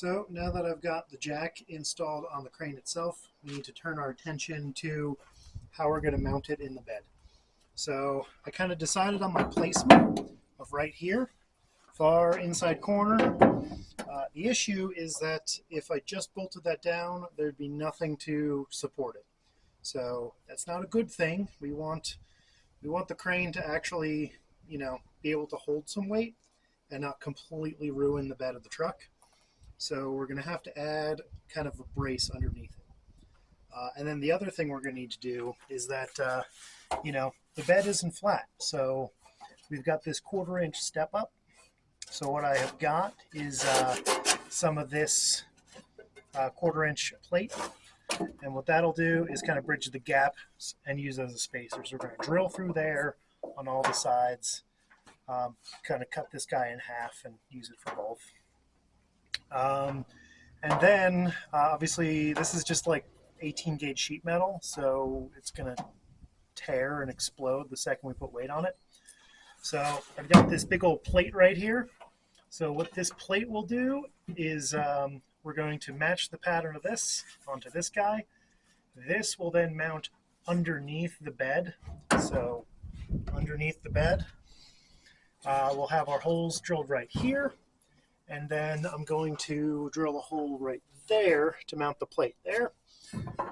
So now that I've got the jack installed on the crane itself, we need to turn our attention to how we're going to mount it in the bed. So I kind of decided on my placement of right here, far inside corner. The issue is that if I just bolted that down, there'd be nothing to support it. So that's not a good thing. We want the crane to actually, be able to hold some weight and not completely ruin the bed of the truck. So we're going to have to add kind of a brace underneath it. And then the other thing we're going to need to do is that, the bed isn't flat. So we've got this 1/4 inch step up. So what I have got is some of this 1/4 inch plate. And what that'll do is kind of bridge the gap and use as a spacer. So we're going to drill through there on all the sides, kind of cut this guy in half and use it for both. And then obviously this is just like 18 gauge sheet metal, so it's going to tear and explode the second we put weight on it. So I've got this big old plate right here. So what this plate will do is we're going to match the pattern of this onto this guy. This will then mount underneath the bed. So underneath the bed, we'll have our holes drilled right here. And then I'm going to drill a hole right there to mount the plate there.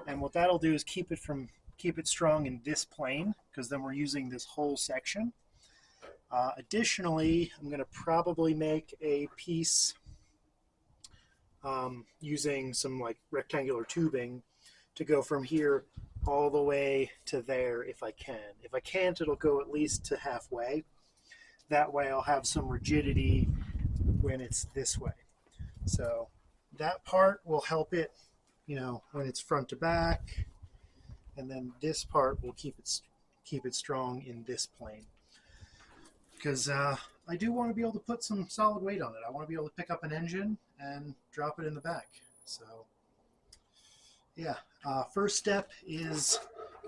And what that'll do is keep it strong in this plane, because then we're using this whole section. Additionally, I'm going to probably make a piece using some like rectangular tubing to go from here all the way to there if I can. If I can't, it'll go at least to halfway. That way I'll have some rigidity when it's this way. So that part will help it, when it's front to back, and then this part will keep it strong in this plane. Because I do want to be able to put some solid weight on it. I want to be able to pick up an engine and drop it in the back. So yeah, first step is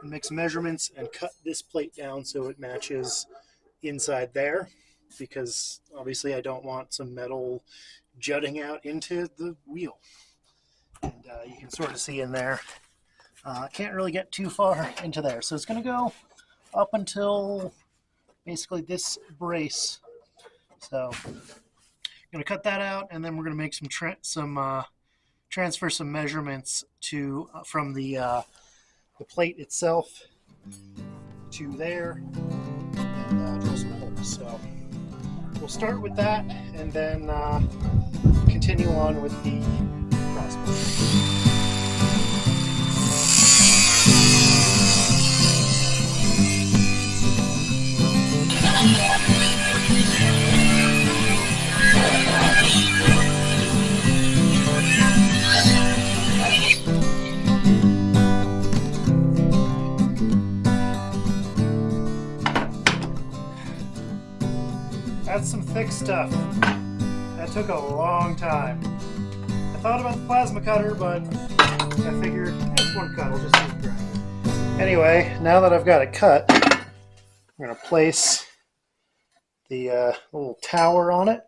make some measurements and cut this plate down so it matches inside there, because obviously I don't want some metal jutting out into the wheel. And you can sort of see in there, can't really get too far into there. So it's going to go up until basically this brace. So I'm going to cut that out, and then we're going to make transfer some measurements from the plate itself to there, and drill some holes. So we'll start with that, and then continue on with the crossbar. That's some thick stuff. That took a long time. I thought about the plasma cutter, but I figured it's one cut, I'll just use a grinder. Anyway, now that I've got it cut, I'm going to place the little tower on it,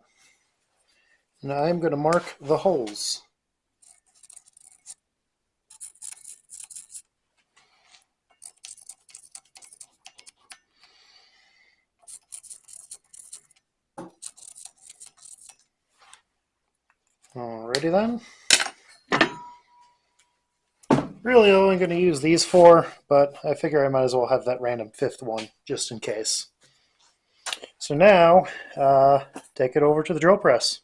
and I'm going to mark the holes. Alrighty then. Really only going to use these 4, but I figure I might as well have that random 5th one just in case. So now, take it over to the drill press.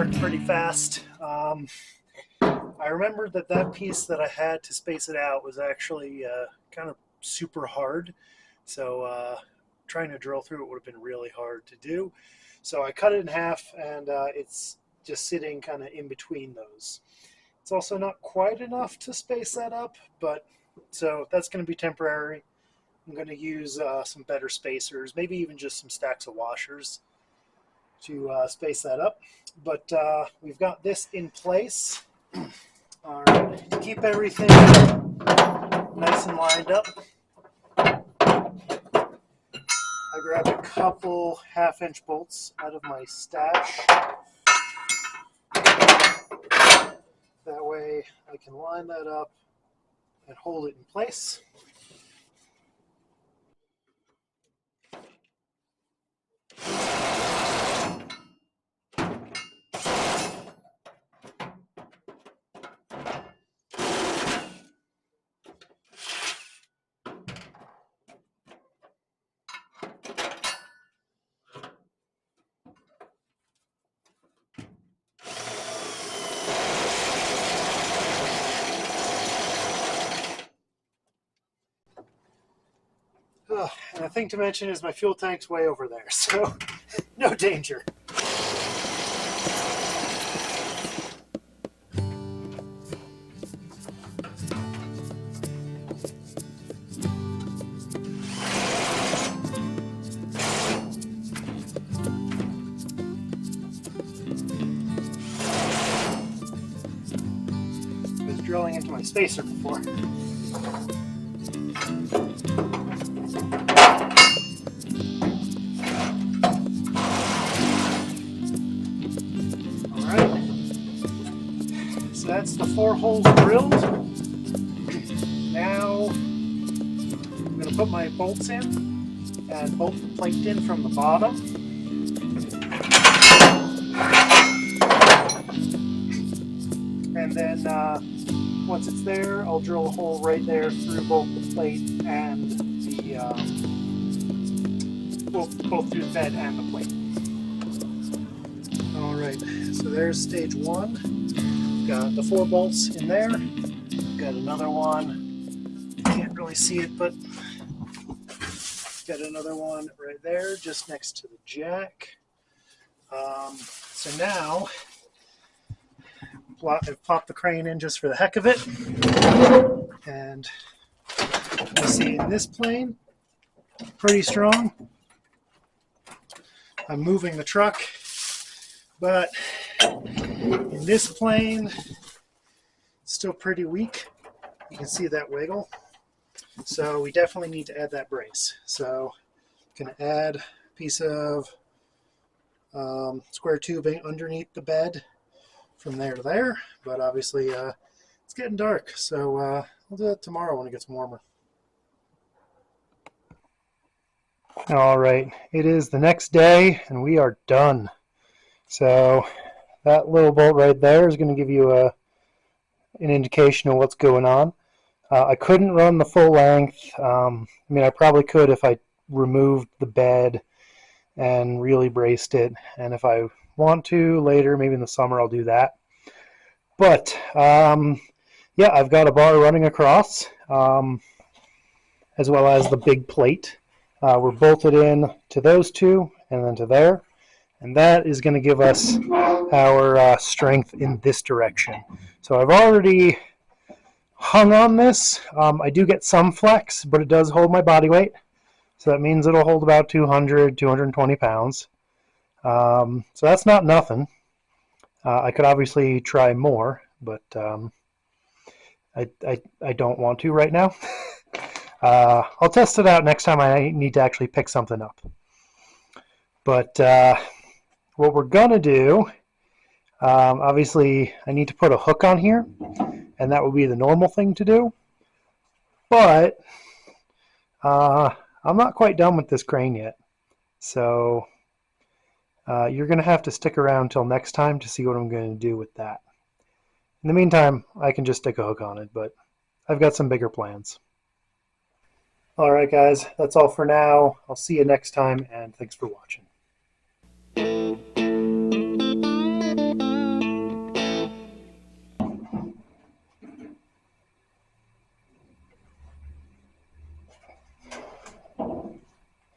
dark pretty fast. I remembered that piece that I had to space it out was actually kind of super hard. So trying to drill through it would have been really hard to do. So I cut it in half, and it's just sitting kind of in between those. It's also not quite enough to space that up, but so that's going to be temporary. I'm going to use some better spacers, maybe even just some stacks of washers to space that up. But we've got this in place. All right, to keep everything nice and lined up, I grabbed a couple half-inch bolts out of my stash. That way I can line that up and hold it in place. Oh, and the thing to mention is my fuel tank's way over there, so no danger. I was drilling into my spacer before. So that's the 4 holes drilled. Now I'm going to put my bolts in and bolt the plate in from the bottom. And then once it's there, I'll drill a hole right there through both the plate and the both through the bed and the plate. All right, so there's stage 1. Got the 4 bolts in there. Got another one. Can't really see it, but got another one right there, just next to the jack. So now I've popped the crane in just for the heck of it, and you see in this plane, pretty strong. I'm moving the truck, but in this plane, it's still pretty weak. You can see that wiggle. So we definitely need to add that brace. So I'm going to add a piece of square tubing underneath the bed from there to there. But obviously it's getting dark, so we'll do that tomorrow when it gets warmer. All right, it is the next day and we are done. So that little bolt right there is going to give you an indication of what's going on. I couldn't run the full length. I mean, I probably could if I removed the bed and really braced it. And if I want to later, maybe in the summer, I'll do that. But yeah, I've got a bar running across, as well as the big plate. We're bolted in to those two and then to there. And that is going to give us our strength in this direction. So I've already hung on this. I do get some flex, but it does hold my body weight. So that means it'll hold about 200, 220 pounds. So that's not nothing. I could obviously try more, but I don't want to right now. I'll test it out next time I need to actually pick something up. But what we're going to do, obviously I need to put a hook on here, and that would be the normal thing to do. But I'm not quite done with this crane yet. So you're going to have to stick around until next time to see what I'm going to do with that. In the meantime, I can just stick a hook on it, but I've got some bigger plans. All right, guys, that's all for now. I'll see you next time, and thanks for watching.